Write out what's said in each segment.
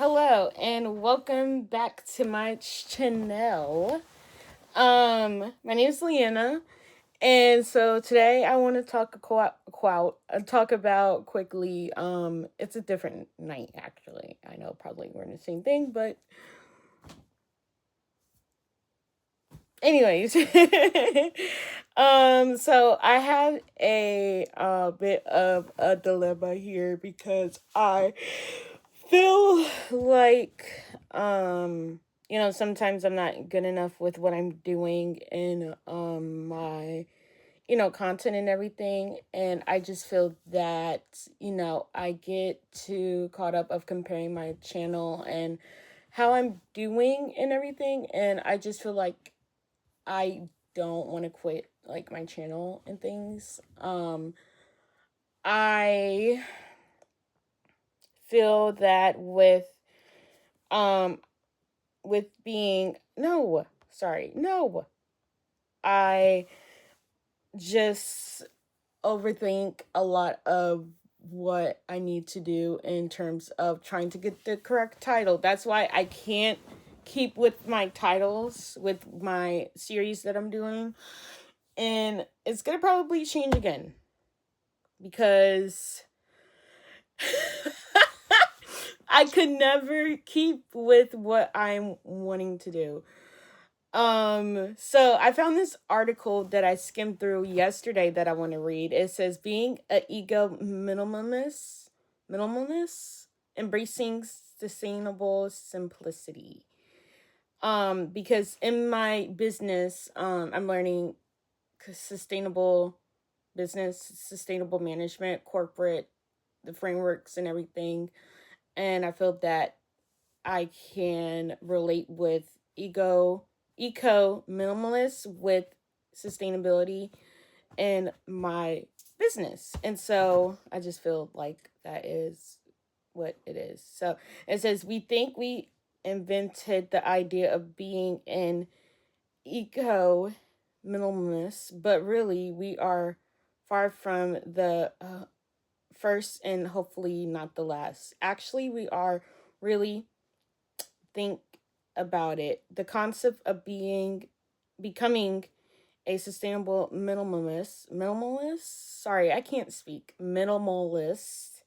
Hello and welcome back to my channel. My name is Leanna, and so today I want to talk about quickly. It's a different night actually. I know probably we're in the same thing, but anyways, so I have a bit of a dilemma here because I feel like sometimes I'm not good enough with what I'm doing in my content and everything, and I just feel that I get too caught up of comparing my channel and how I'm doing and everything, and I just feel like I don't want to quit like my channel and things. I feel that um with being no, sorry, no. I just overthink a lot of what I need to do in terms of trying to get the correct title. That's why I can't keep with my titles with my series that I'm doing. And it's going to probably change again because I could never keep with what I'm wanting to do. So I found this article that I skimmed through yesterday that I want to read. It says being an ego minimalist, embracing sustainable simplicity. Because in my business, I'm learning sustainable business, sustainable management, corporate, the frameworks and everything. And I feel that I can relate with eco minimalist with sustainability in my business. And so I just feel like that is what it is. So it says we think we invented the idea of being an eco minimalist, but really we are far from the first and hopefully not the last. Actually, we are really think about it. The concept of becoming a sustainable minimalist, sorry, I can't speak. Minimalist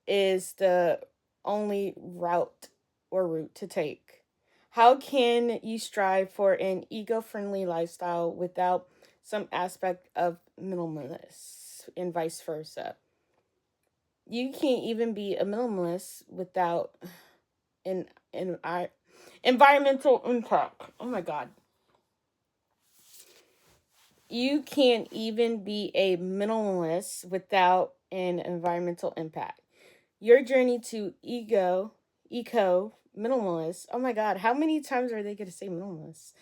is the only route to take. How can you strive for an ego-friendly lifestyle without some aspect of minimalist and vice versa? You can't even be a minimalist without an environmental impact. Oh my God. You can't even be a minimalist without an environmental impact. Your journey to eco, minimalist. Oh my God. How many times are they going to say minimalist?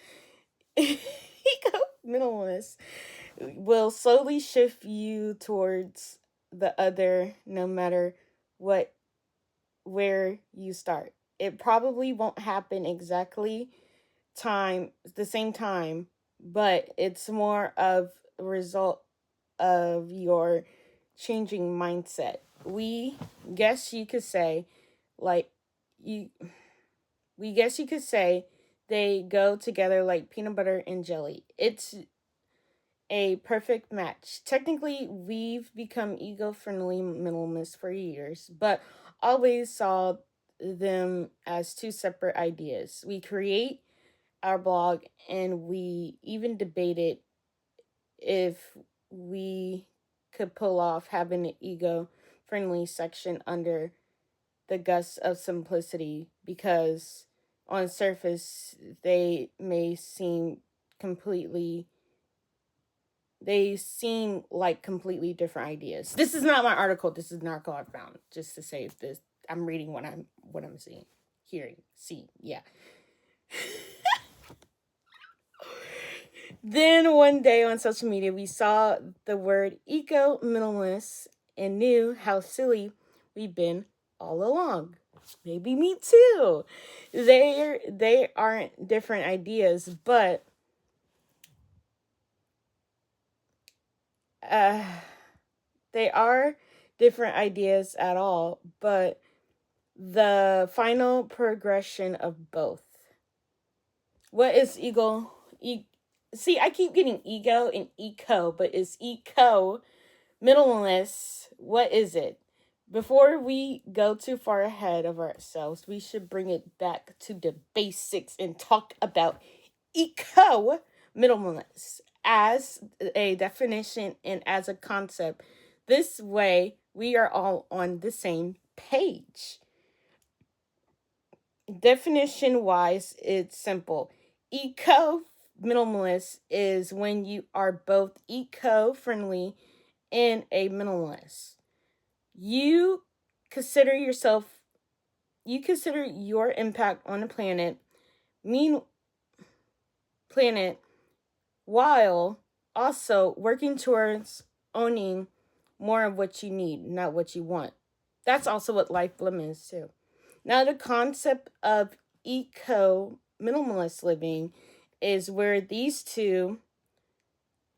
Eco, minimalist will slowly shift you towards the other no matter what, where you start. It probably won't happen exactly the same time, but it's more of a result of your changing mindset. We guess you could say like you we guess you could say they go together like peanut butter and jelly. It's a perfect match. Technically, we've become ego-friendly minimalists for years, but always saw them as two separate ideas. We create our blog and we even debated if we could pull off having an ego friendly section under the guise of simplicity because on surface completely they seem like completely different ideas. This is not my article. This is an article I found just to say this. I'm reading what I'm seeing, hearing, seeing. Yeah. Then one day on social media, we saw the word eco minimalist and knew how silly we've been all along. Maybe me too. They aren't different ideas, but they are different ideas at all. But the final progression of both. What is ego? See, I keep getting ego and eco, but it's eco minimalist. What is it? Before we go too far ahead of ourselves, we should bring it back to the basics and talk about eco minimalist as a definition and as a concept. This way, we are all on the same page. Definition wise, it's simple. Eco minimalist is when you are both eco friendly and a minimalist. You consider yourself, you consider your impact on the planet, while also working towards owning more of what you need, not what you want. That's also what life limit is too. Now, the concept of eco minimalist living is where these two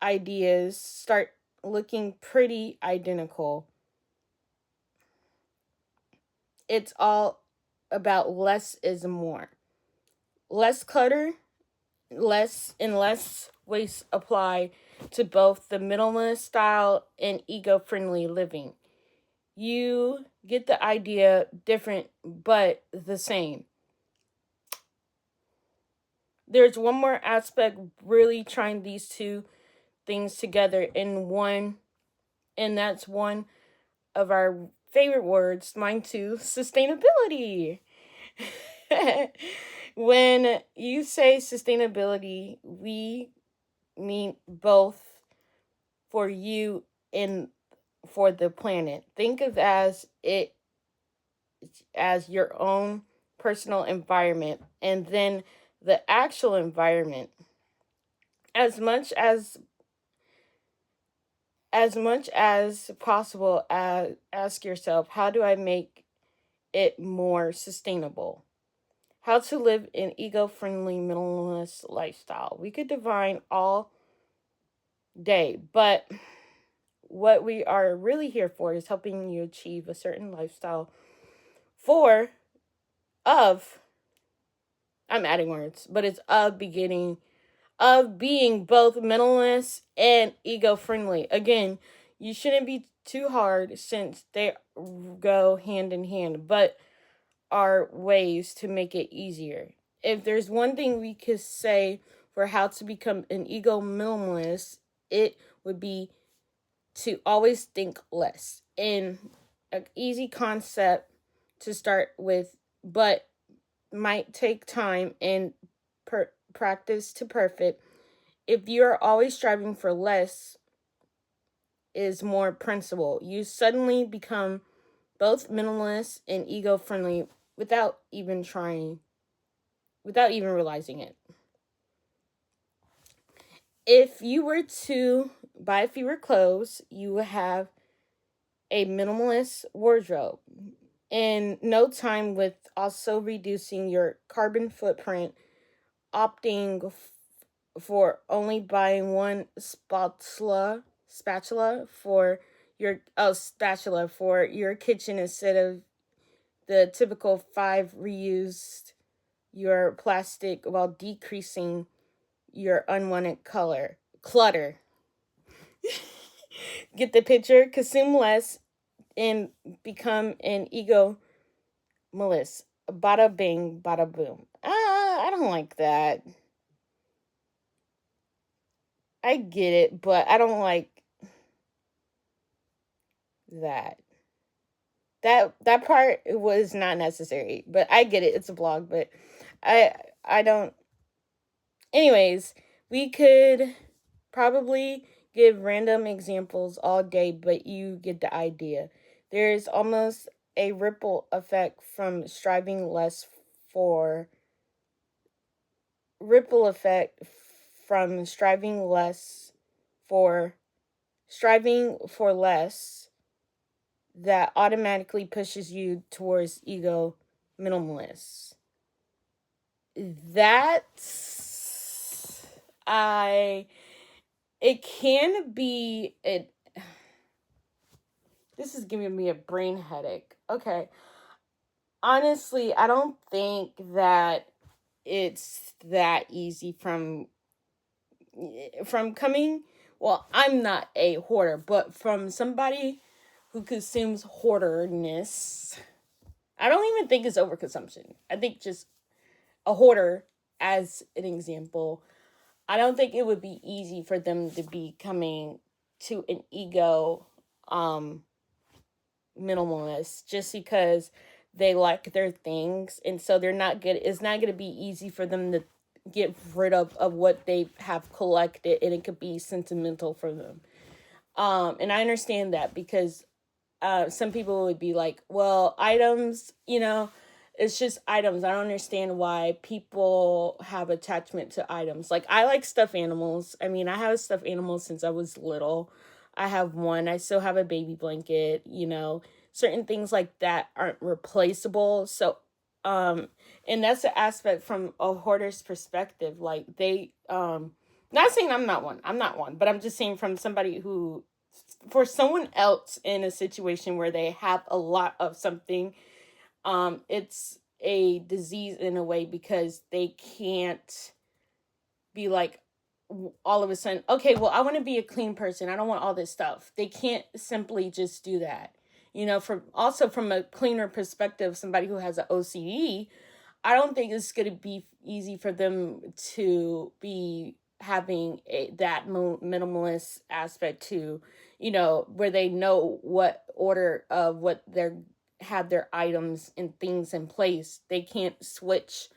ideas start looking pretty identical. It's all about less is more. Less clutter, less waste apply to both the minimalist style and eco-friendly living. You get the idea, different but the same. There's one more aspect really trying these two things together in one, and that's one of our favorite words, mine too, sustainability. When you say sustainability, we mean both for you and for the planet. Think of it as your own personal environment, and then the actual environment. As much as possible, ask yourself, how do I make it more sustainable? How to live an eco-friendly minimalist lifestyle. We could define all day, but what we are really here for is helping you achieve a certain lifestyle for of I'm adding words, but it's of beginning of being both minimalist and eco-friendly. Again, you shouldn't be too hard since they go hand in hand, but are ways to make it easier. If there's one thing we could say for how to become an eco minimalist, it would be to always think less. And an easy concept to start with, but might take time and practice to perfect. If you're always striving for less is more principle, you suddenly become both minimalist and ego-friendly without even realizing it. If you were to buy fewer clothes, you would have a minimalist wardrobe in no time, with also reducing your carbon footprint, opting for only buying one spatula for your kitchen instead of the typical 5 reused your plastic, while decreasing your unwanted clutter. Get the picture? Consume less and become an ego minimalist. Bada bing, bada boom. I don't like that. I get it, but I don't like that. That part was not necessary, but I get it. It's a blog, but I don't. Anyways, we could probably give random examples all day, but you get the idea. There's almost a ripple effect from striving for less that automatically pushes you towards ego minimalists. That's it can be it. This is giving me a brain headache. Okay. honestly, I don't think that it's that easy from coming, well, I'm not a hoarder, but from somebody who consumes hoarderness, I don't even think it's overconsumption. I think just a hoarder, as an example, I don't think it would be easy for them to be coming to an ego um minimalist, just because they like their things, and so they're not good, it's not going to be easy for them to get rid of what they have collected, and it could be sentimental for them. And I understand that, because some people would be like, well, items, it's just items. I don't understand why people have attachment to items. Like, I like stuffed animals. I mean, I have stuffed animals since I was little. I have one. I still have a baby blanket, certain things like that aren't replaceable. So, and that's the aspect from a hoarder's perspective. Like, not saying I'm not one. I'm not one, but I'm just saying from somebody who, for someone else in a situation where they have a lot of something, it's a disease in a way, because they can't be like, all of a sudden, okay, well, I want to be a clean person, I don't want all this stuff. They can't simply just do that. From a cleaner perspective, somebody who has an OCD, I don't think it's going to be easy for them to be having that minimalist aspect to, where they know what order of what they're have their items and things in place. They can't switch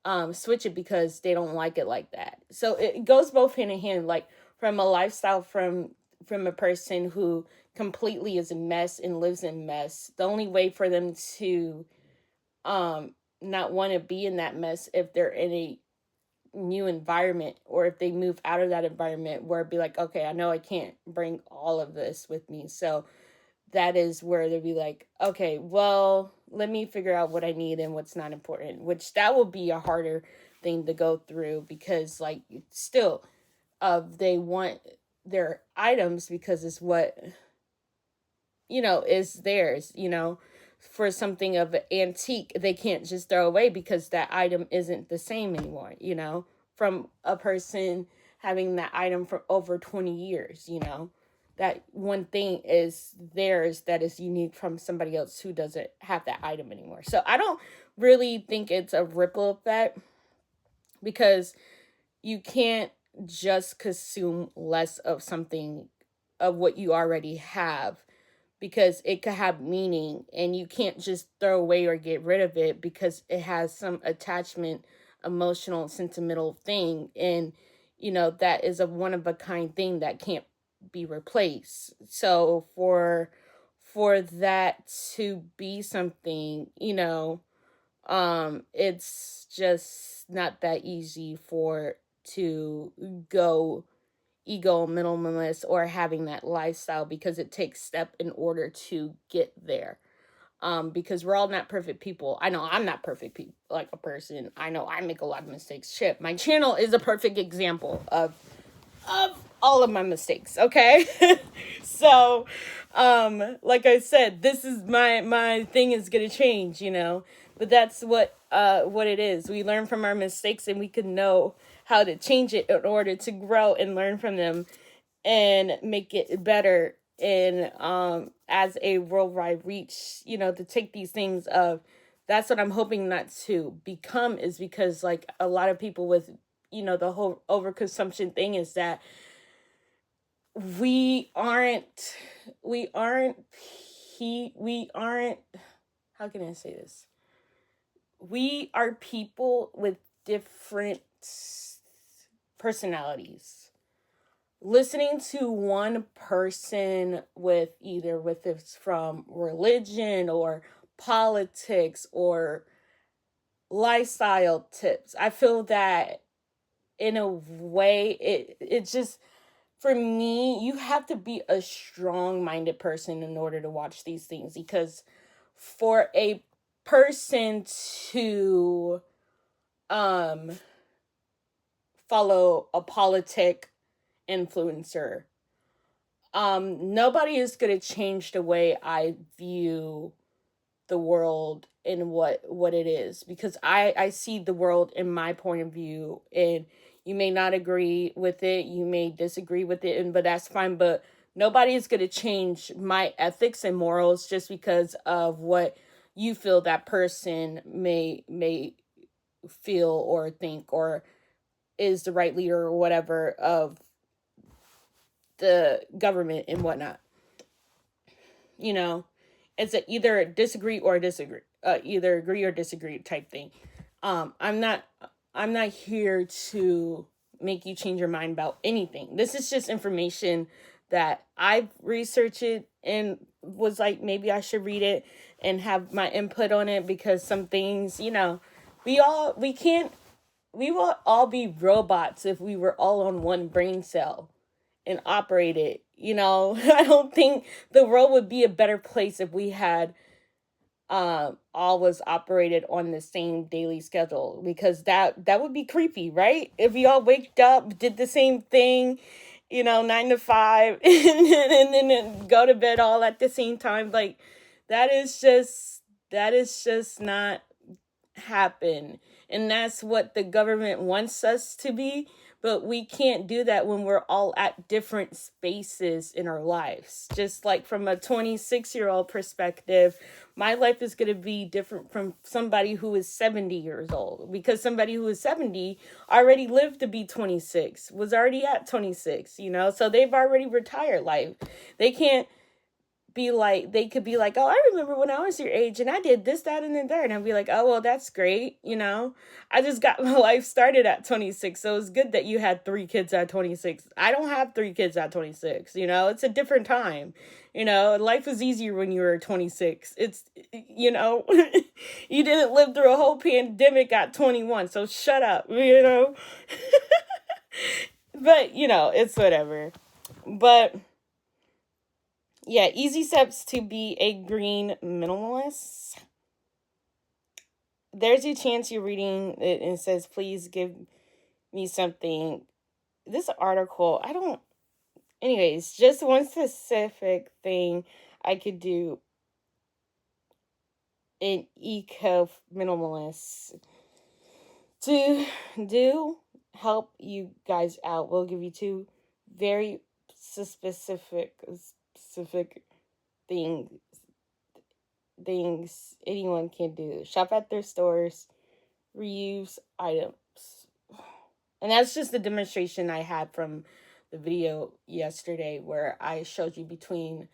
it because they don't like it like that. So it goes both hand in hand, like from a lifestyle, from a person who completely is a mess and lives in mess. The only way for them to not want to be in that mess, if they're in a new environment, or if they move out of that environment, where it'd be like, okay, I know I can't bring all of this with me, so that is where they'd be like, okay, well, let me figure out what I need and what's not important, which that will be a harder thing to go through, because like, still, they want their items because it's what, is theirs, for something of an antique, they can't just throw away because that item isn't the same anymore, from a person having that item for over 20 years, that one thing is theirs that is unique from somebody else who doesn't have that item anymore. So I don't really think it's a ripple effect, because you can't just consume less of something, of what you already have, because it could have meaning, and you can't just throw away or get rid of it because it has some attachment, emotional, sentimental thing, and that is a one of a kind thing that can't be replaced. So for that to be something, it's just not that easy for to go ego minimalist or having that lifestyle, because it takes step in order to get there. Because we're all not perfect people. I know I'm not perfect like a person. I know I make a lot of mistakes. Shit, my channel is a perfect example of all of my mistakes, okay? So, like I said, this is my thing is gonna change, but that's what it is. We learn from our mistakes, and we can know how to change it in order to grow and learn from them and make it better. And as a worldwide reach, to take these things of, that's what I'm hoping not to become, is because like a lot of people with, the whole overconsumption thing, is that we aren't we aren't we aren't, how can I say this, we are people with different personalities. Listening to one person with either with it's from religion or politics or lifestyle tips, I feel that in a way it just, for me, you have to be a strong-minded person in order to watch these things, because for a person to um follow a politic influencer, nobody is going to change the way I view the world in what it is, because I see the world in my point of view, and you may not agree with it, you may disagree with it, and but that's fine. But nobody is going to change my ethics and morals just because of what you feel that person may feel or think or is the right leader or whatever of the government and whatnot. You know, it's a either disagree or disagree, either agree or disagree type thing. I'm not here to make you change your mind about anything. This is just information that I've researched and was like, maybe I should read it and have my input on it, because some things, we will all be robots if we were all on one brain cell and operated. I don't think the world would be a better place if we had all was operated on the same daily schedule, because that would be creepy, right? If we all waked up, did the same thing, 9 to 5, and then go to bed all at the same time, like that is just not happen. And that's what the government wants us to be, but we can't do that when we're all at different spaces in our lives. Just like from a 26-year-old perspective, my life is going to be different from somebody who is 70 years old, because somebody who is 70 already lived to be 26, was already at 26, so they've already retired life. They can't be like, they could be like, oh, I remember when I was your age and I did this, that, and then there. And I'd be like, oh, well, that's great. I just got my life started at 26. So it's good that you had 3 kids at 26. I don't have 3 kids at 26. It's a different time. Life was easier when you were 26. It's, you didn't live through a whole pandemic at 21. So shut up, But, it's whatever. But yeah, easy steps to be a green minimalist. There's a chance you're reading it and it says, please give me something. This article, anyways, just one specific thing I could do in eco minimalist to help you guys out. We'll give you 2 very specific things anyone can do. Shop at their stores, reuse items. And that's just the demonstration I had from the video yesterday, where I showed you between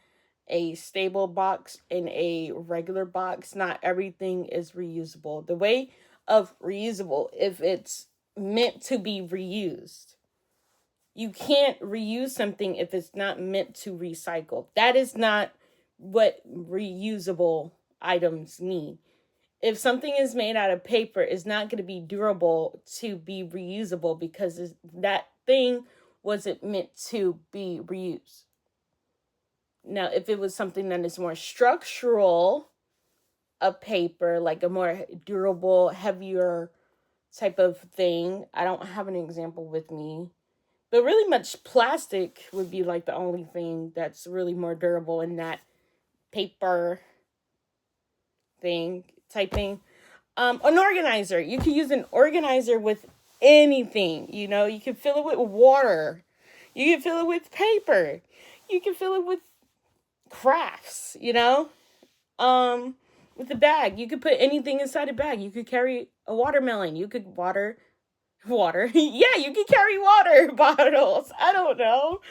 a stable box and a regular box. Not everything is reusable. The way of reusable, if it's meant to be reused. You can't reuse something if it's not meant to recycle. That is not what reusable items mean. If something is made out of paper, it's not going to be durable to be reusable, because that thing wasn't meant to be reused. Now, if it was something that is more structural, a paper, like a more durable, heavier type of thing, I don't have an example with me. But really much plastic would be like the only thing that's really more durable in that paper thing, type thing. An organizer. You can use an organizer with anything. You can fill it with water. You can fill it with paper. You can fill it with crafts, with the bag. You could put anything inside a bag. You could carry a watermelon. You could water. Yeah, you can carry water bottles. I don't know.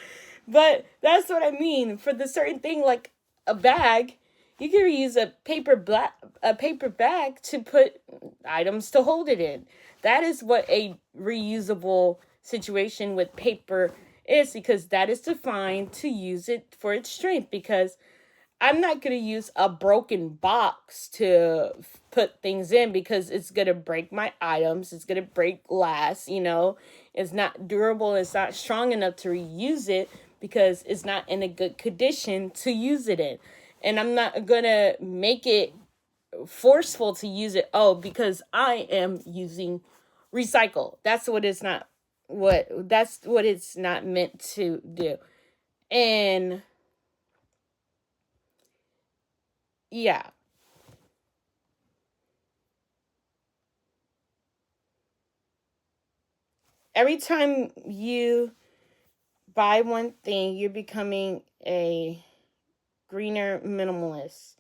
But that's what I mean. For the certain thing like a bag, you can use a paper bag to put items to hold it in. That is what a reusable situation with paper is, because that is defined to use it for its strength. Because I'm not going to use a broken box to put things in, because it's going to break my items. It's going to break glass, It's not durable. It's not strong enough to reuse it, because it's not in a good condition to use it in. And I'm not going to make it forceful to use it. Oh, because I am using recycle. That's what it's not meant to do. And yeah. every time you buy one thing, you're becoming a greener minimalist.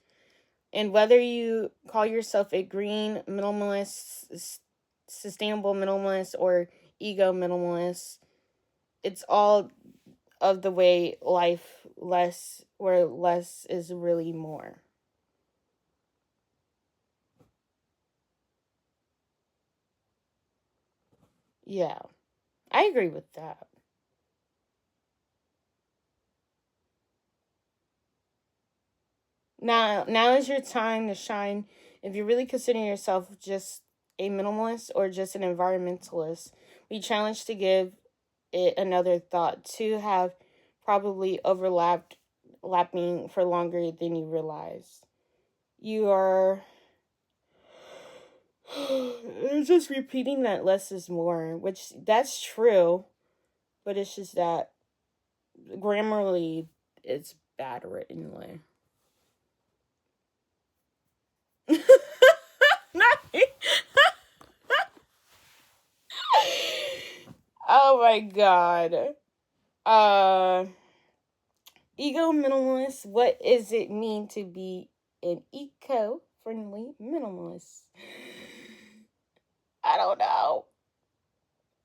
And whether you call yourself a green minimalist, sustainable minimalist, or ego minimalist, it's all of the way life less, where less is really more. Yeah, I agree with that. Now is your time to shine. If you really consider yourself just a minimalist or just an environmentalist, we challenge to give it another thought, to have probably overlapped lapping for longer than you realize. You are just repeating that less is more, which that's true, but it's just that grammarly it's bad written way. Oh my god. Uh Ego minimalist, what does it mean to be an eco-friendly minimalist? I don't know.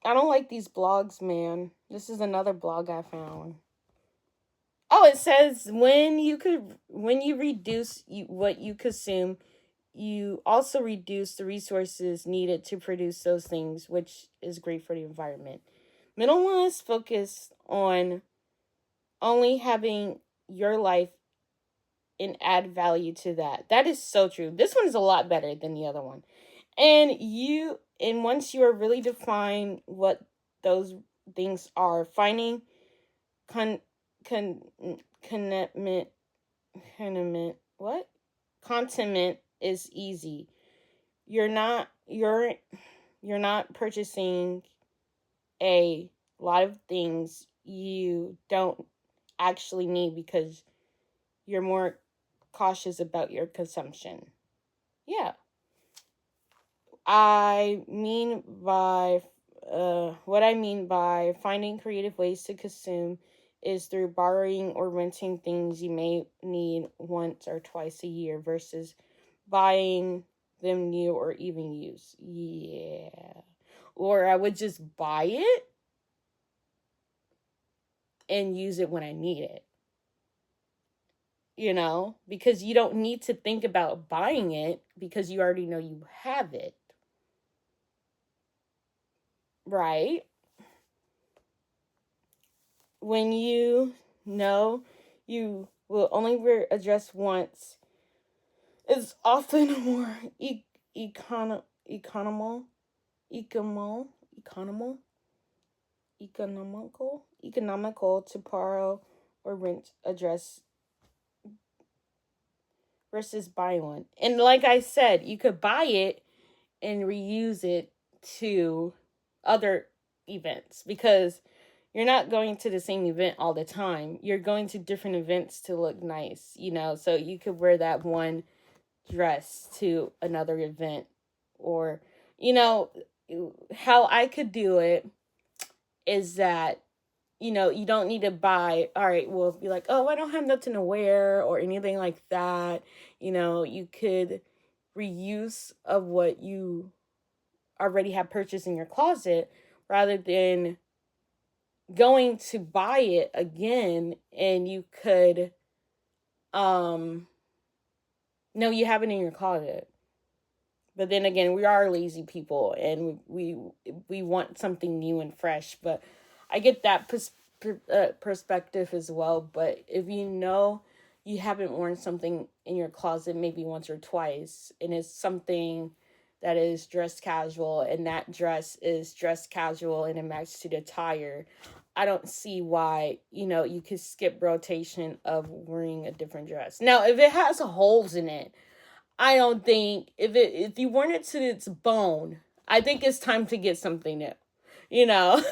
I don't like these blogs, man. This is another blog I found. Oh, it says when you reduce what you consume, you also reduce the resources needed to produce those things, which is great for the environment. Minimalists focus on only having your life and add value to that. That is so true. This one is a lot better than the other one. And once you are really define what those things are, finding con con contentment what? Contentment is easy. You're not you're not purchasing a lot of things you don't actually need because you're more cautious about your consumption. Yeah. What I mean by finding creative ways to consume is through borrowing or renting things you may need once or twice a year versus buying them new or even used. Yeah. Or I would just buy it and use it when I need it. Because you don't need to think about buying it because you already know you have it. Right? When you know you will only address once, is often more economical, economical, economical, economical to borrow or rent a dress versus buy one. And like I said, you could buy it and reuse it to other events because you're not going to the same event all the time. You're going to different events to look nice, so you could wear that one dress to another event. Or, you know, how I could do it is that, you don't need to buy, all right, well, be like, oh, I don't have nothing to wear or anything like that. You could reuse of what you already have purchased in your closet rather than going to buy it again. And you could no, you have it in your closet. But then again, we are lazy people and we want something new and fresh. But I get that perspective as well. But if you haven't worn something in your closet maybe once or twice, and it's something that is dress casual, and that dress is dress casual and it matches to the attire, I don't see why, you could skip rotation of wearing a different dress. Now, if it has holes in it, I don't think if you worn it to its bone, I think it's time to get something new. You know,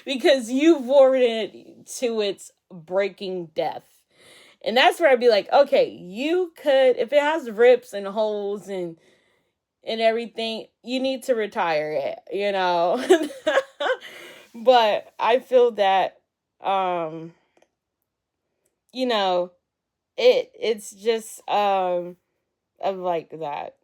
because you've worn it to its breaking death. And that's where I'd be like, okay, you could, if it has rips and holes and everything, you need to retire it, But I feel that, um, you know, it's just of like that.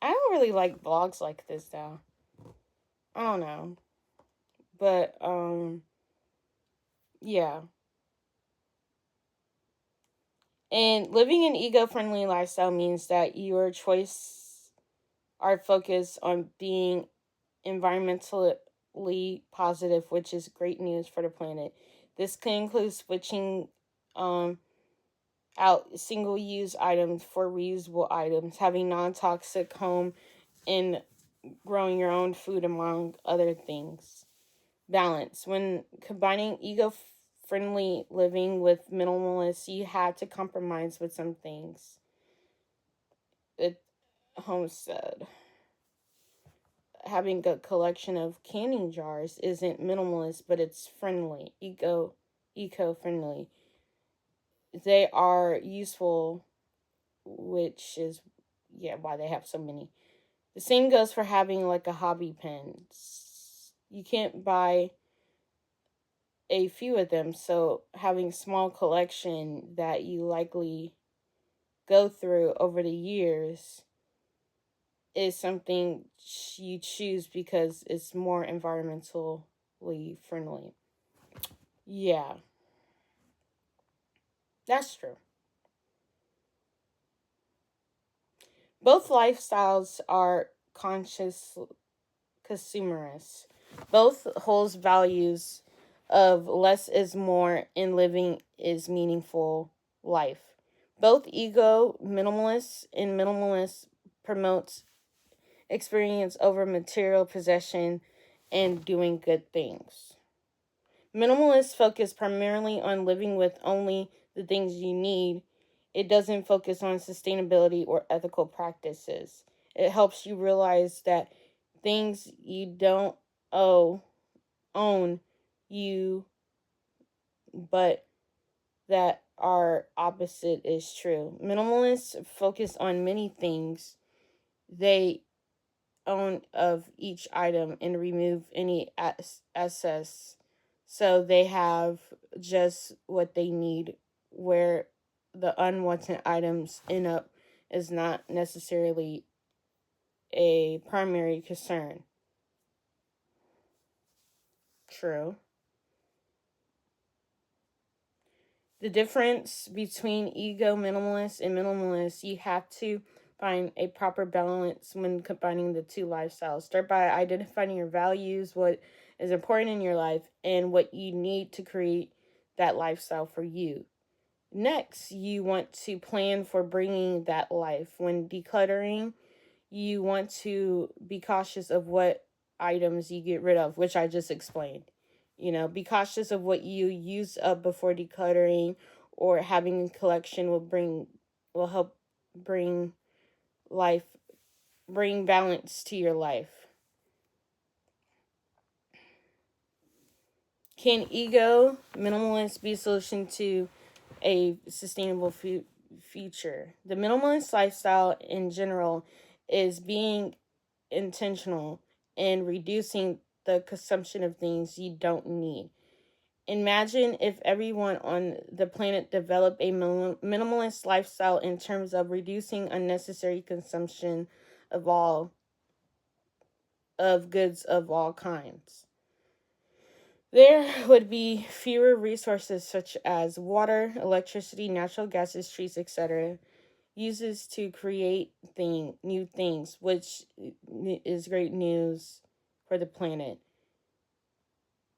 I don't really like vlogs like this though. I don't know. But yeah. And living an eco-friendly lifestyle means that your choice are focused on being environmentally positive, which is great news for the planet. This can include switching um, out single use items for reusable items, having non toxic home, and growing your own food, among other things. Balance. When combining eco friendly living with minimalist, you had to compromise with some things. It Homestead. Having a collection of canning jars isn't minimalist, but it's friendly, eco friendly. They are useful, which is yeah why they have so many. The same goes for having like a hobby pen. You can't buy a few of them, so having a small collection that you likely go through over the years is something you choose because it's more environmentally friendly. Yeah, that's true. Both lifestyles are conscious consumerists. Both holds values of less is more and living is meaningful life. Both ego minimalists and minimalists promotes experience over material possession and doing good things. Minimalists focus primarily on living with only the things you need. It doesn't focus on sustainability or ethical practices. It helps you realize that things you don't owe own you, but that our opposite is true. Minimalists focus on many things they own of each item and remove any excess, so they have just what they need, where the unwanted items end up is not necessarily a primary concern. True. The difference between ego minimalists and minimalists, you have to find a proper balance when combining the two lifestyles. Start by identifying your values, what is important in your life, and what you need to create that lifestyle for you. Next, you want to plan for bringing that life. When decluttering, you want to be cautious of what items you get rid of, which I just explained. Be cautious of what you use up before decluttering, or having a collection will help bring life bring balance to your life. Can ego minimalists be a solution to a sustainable future? The minimalist lifestyle in general is being intentional and reducing the consumption of things you don't need. Imagine if everyone on the planet developed a minimalist lifestyle in terms of reducing unnecessary consumption of all of goods of all kinds. There would be fewer resources such as water, electricity, natural gases, trees, etc. uses to create new things, which is great news for the planet.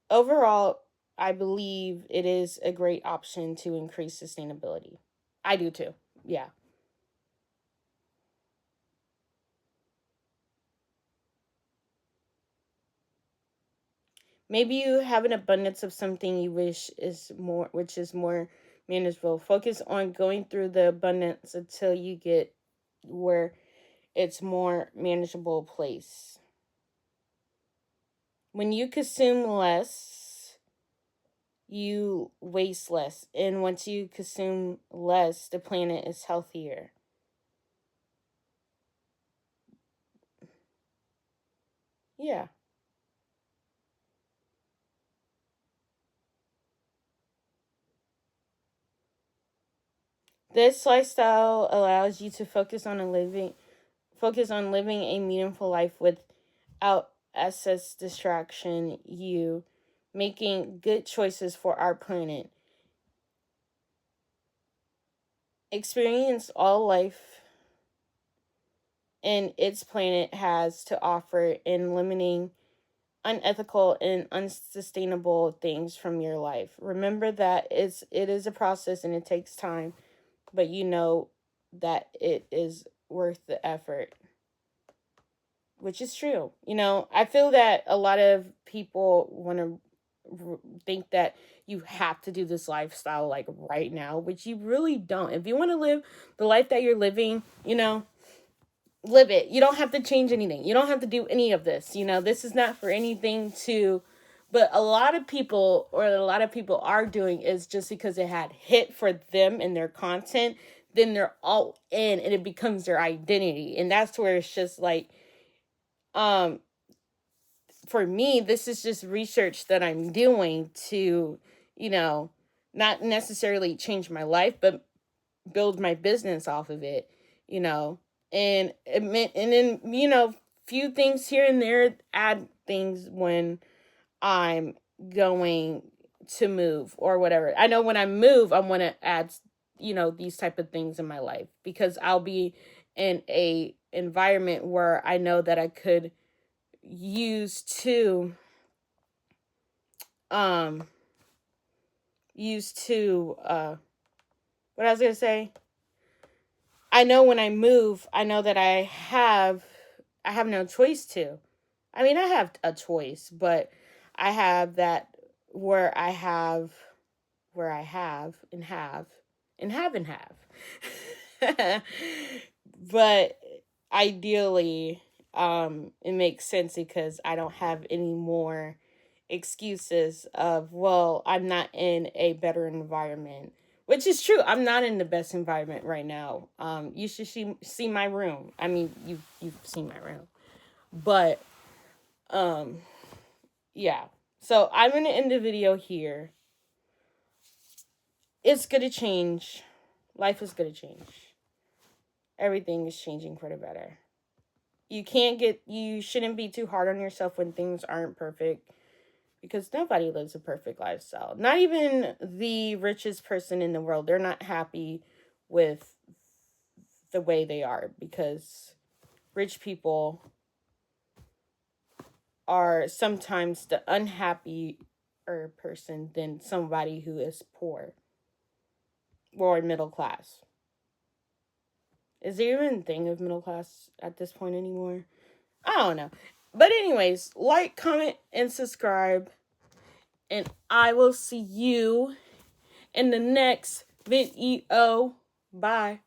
Overall, I believe it is a great option to increase sustainability. I do too. Yeah. Maybe you have an abundance of something you wish is more, which is more manageable. Focus on going through the abundance until you get where it's more manageable place. When you consume less, you waste less. And once you consume less, the planet is healthier. Yeah. This lifestyle allows you to focus on living a meaningful life without excess distraction, you making good choices for our planet. Experience all life and its planet has to offer in limiting unethical and unsustainable things from your life. Remember that it is a process and it takes time, but you know that it is worth the effort, which is true. I feel that a lot of people want to think that you have to do this lifestyle like right now, which you really don't. If you want to live the life that you're living, live it. You don't have to change anything. You don't have to do any of this. This is not for anything to, but a lot of people are doing is just because it had hit for them and their content, then they're all in and it becomes their identity. And that's where it's just like, for me, this is just research that I'm doing to, not necessarily change my life, but build my business off of it, and admit, and then, few things here and there, add things when I'm going to move or whatever. I know when I move, I want to add, these type of things in my life because I'll be in a environment where I know that I could use to um use to what I was gonna say. I know when I move, I know that I have no choice to. I mean, I have a choice, but I have that where I have and have. But ideally, it makes sense because I don't have any more excuses of, well, I'm not in a better environment, which is true. I'm not in the best environment right now. You should see my room. I mean, you've seen my room, but um, yeah. So I'm gonna end the video here. It's gonna change. Life is gonna change. Everything is changing for the better. You shouldn't be too hard on yourself when things aren't perfect because nobody lives a perfect lifestyle. Not even the richest person in the world. They're not happy with the way they are because rich people are sometimes the unhappier person than somebody who is poor or middle class. Is there even a thing of middle class at this point anymore? I don't know. But anyways, like, comment, and subscribe. And I will see you in the next video. Bye.